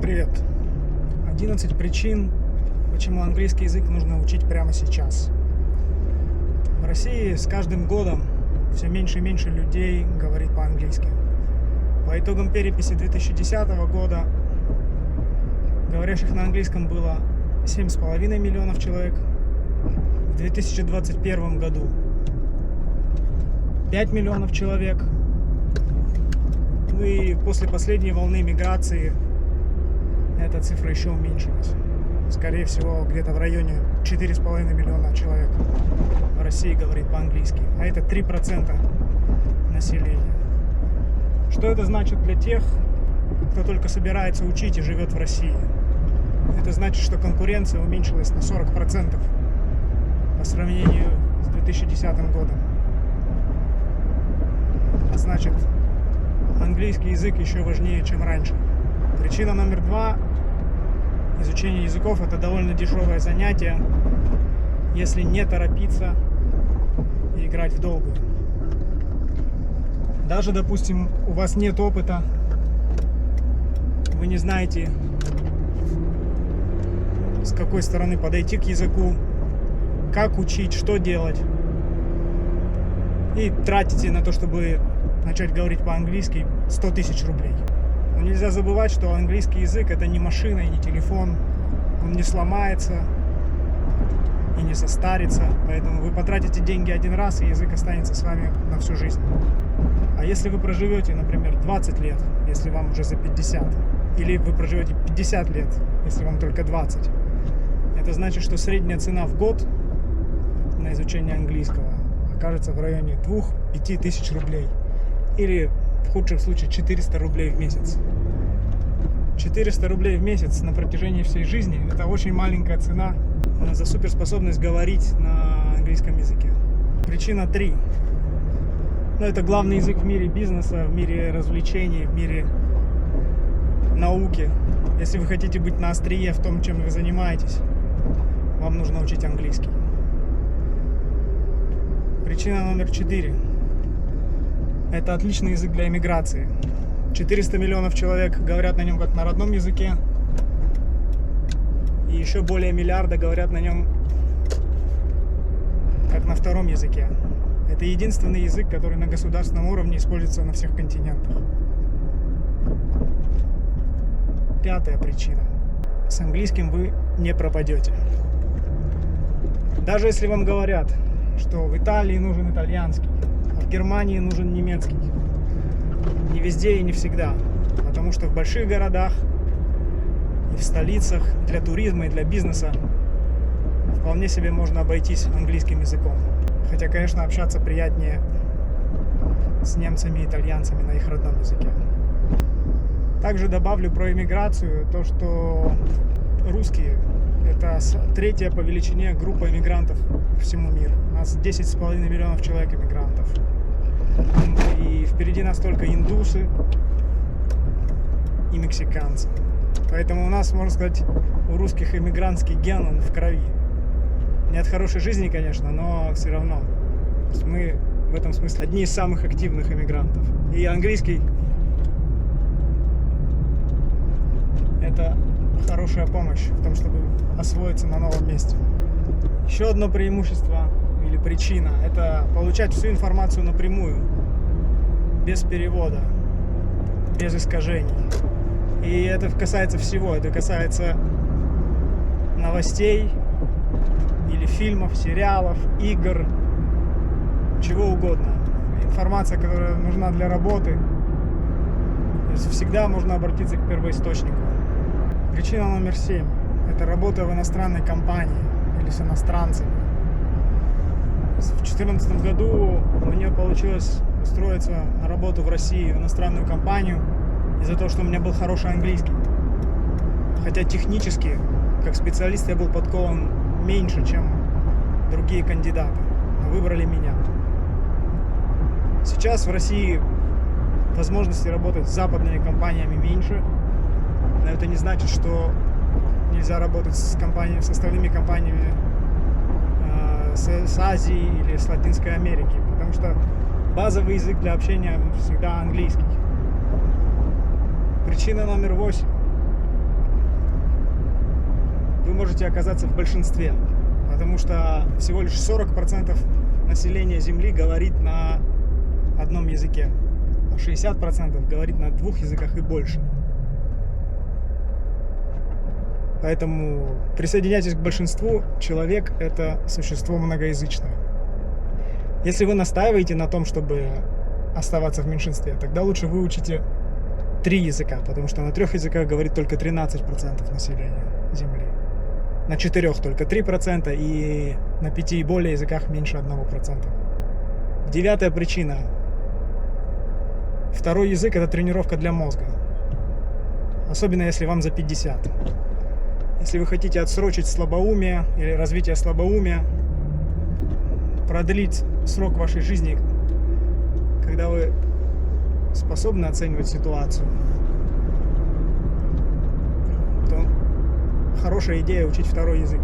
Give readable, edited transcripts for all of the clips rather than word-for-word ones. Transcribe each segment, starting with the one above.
Привет! 11 причин, почему английский язык нужно учить прямо сейчас. В России с каждым годом все меньше и меньше людей говорит по-английски. По итогам переписи 2010 года говорящих на английском было 7,5 миллионов человек. В 2021 году 5 миллионов человек. Ну и после последней волны миграции эта цифра еще уменьшилась. Скорее всего, где-то в районе 4,5 миллиона человек в России говорит по-английски. А это 3% населения. Что это значит для тех, кто только собирается учить и живет в России? Это значит, что конкуренция уменьшилась на 40% по сравнению с 2010 годом. А значит, английский язык еще важнее, чем раньше. Причина номер 2. Изучение языков — это довольно дешевое занятие, если не торопиться и играть в долгую. Даже, допустим, у вас нет опыта, вы не знаете, с какой стороны подойти к языку, как учить, что делать, и тратите на то, чтобы начать говорить по-английски 100 тысяч рублей. Но нельзя забывать, что английский язык — это не машина и не телефон. Он не сломается и не состарится. Поэтому вы потратите деньги один раз, и язык останется с вами на всю жизнь. А если вы проживете, например, 20 лет, если вам уже за 50, или вы проживете 50 лет, если вам только 20, это значит, что средняя цена в год на изучение английского окажется в районе 2-5 тысяч рублей. Или в худшем случае 400 рублей в месяц. 400 рублей в месяц на протяжении всей жизни — это очень маленькая цена за суперспособность говорить на английском языке. Причина 3. Это главный язык в мире бизнеса, в мире развлечений, в мире науки. Если вы хотите быть на острие в том, чем вы занимаетесь, вам нужно учить английский. Причина номер 4. Это отличный язык для эмиграции. 400 миллионов человек говорят на нем как на родном языке. И еще более миллиарда говорят на нем как на втором языке. Это единственный язык, который на государственном уровне используется на всех континентах. 5-я причина. С английским вы не пропадете. Даже если вам говорят, что в Италии нужен итальянский, в Германии нужен немецкий. Не везде и не всегда. Потому что в больших городах и в столицах для туризма и для бизнеса вполне себе можно обойтись английским языком. Хотя, конечно, общаться приятнее с немцами и итальянцами на их родном языке. Также добавлю про иммиграцию то, что русские — это 3-я по величине группа иммигрантов по всему миру. У нас 10,5 миллионов человек иммигрантов. И впереди нас только индусы и мексиканцы. Поэтому у нас, можно сказать, у русских иммигрантский ген, он в крови. Не от хорошей жизни, конечно, но все равно. Мы в этом смысле одни из самых активных иммигрантов. И английский — это хорошая помощь в том, чтобы освоиться на новом месте. Еще одно преимущество или причина — это получать всю информацию напрямую, без перевода, без искажений. И это касается всего. Это касается новостей или фильмов, сериалов, игр, чего угодно. Информация, которая нужна для работы. То есть всегда можно обратиться к первоисточнику. Причина номер 7 — это работа в иностранной компании или с иностранцами. В 2014 году мне получилось устроиться на работу в России в иностранную компанию из-за того, что у меня был хороший английский. Хотя технически, как специалист, я был подкован меньше, чем другие кандидаты. Но выбрали меня. Сейчас в России возможности работать с западными компаниями меньше. Но это не значит, что нельзя работать с остальными компаниями с Азии или с Латинской Америки, потому что базовый язык для общения всегда английский. Причина номер 8 вы можете оказаться в большинстве, потому что всего лишь 40% населения Земли говорит на одном языке, а 60% говорит на 2 языках и больше. Поэтому присоединяйтесь к большинству. Человек – это существо многоязычное. Если вы настаиваете на том, чтобы оставаться в меньшинстве, тогда лучше выучите 3 языка, потому что на 3 языках говорит только 13% населения Земли. На 4 только 3% и на 5 и более языках меньше 1%. 9-я причина. 2-й язык – это тренировка для мозга. Особенно если вам за 50. Если вы хотите отсрочить слабоумие или развитие слабоумия, продлить срок вашей жизни, когда вы способны оценивать ситуацию, то хорошая идея учить 2-й язык.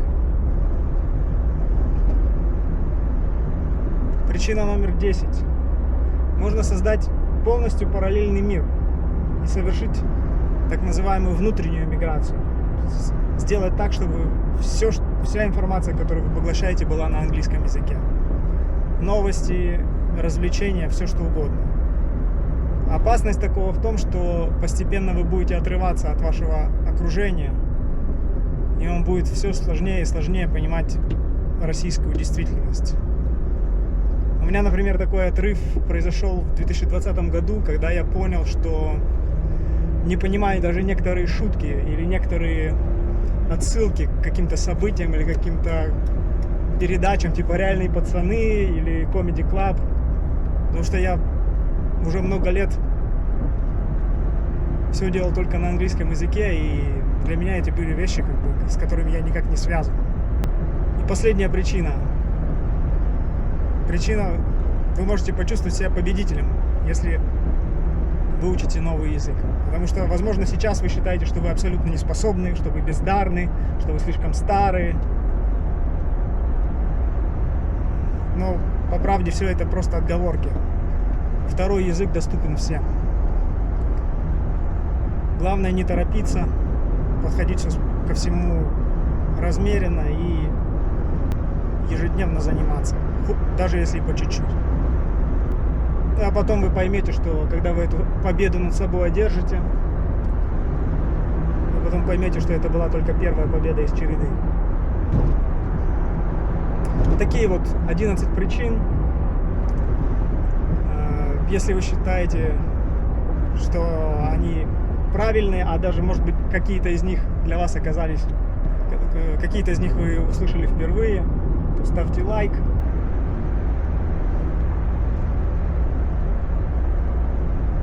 Причина номер 10. Можно создать полностью параллельный мир и совершить так называемую внутреннюю миграцию. Сделать так, чтобы вся информация, которую вы поглощаете, была на английском языке. Новости, развлечения, все что угодно. Опасность такого в том, что постепенно вы будете отрываться от вашего окружения, и вам будет все сложнее и сложнее понимать российскую действительность. У меня, например, такой отрыв произошел в 2020 году, когда я понял, что не понимаю даже некоторые шутки или некоторые отсылки к каким-то событиям или каким-то передачам типа «Реальные пацаны» или «Comedy Club», потому что я уже много лет все делал только на английском языке, и для меня эти были вещи, с которыми я никак не связан. И последняя причина. Вы можете почувствовать себя победителем, если выучите новый язык. Потому что, возможно, сейчас вы считаете, что вы абсолютно не способны, что вы бездарны, что вы слишком старые. Но, по правде, все это просто отговорки. 2-й язык доступен всем. Главное не торопиться, подходить ко всему размеренно и ежедневно заниматься, даже если по чуть-чуть. А потом вы поймете, что когда вы эту победу над собой одержите, вы потом поймете, что это была только первая победа из череды. Такие вот 11 причин. Если вы считаете, что они правильные, а даже, может быть, какие-то из них для вас оказались, какие-то из них вы услышали впервые, то ставьте лайк.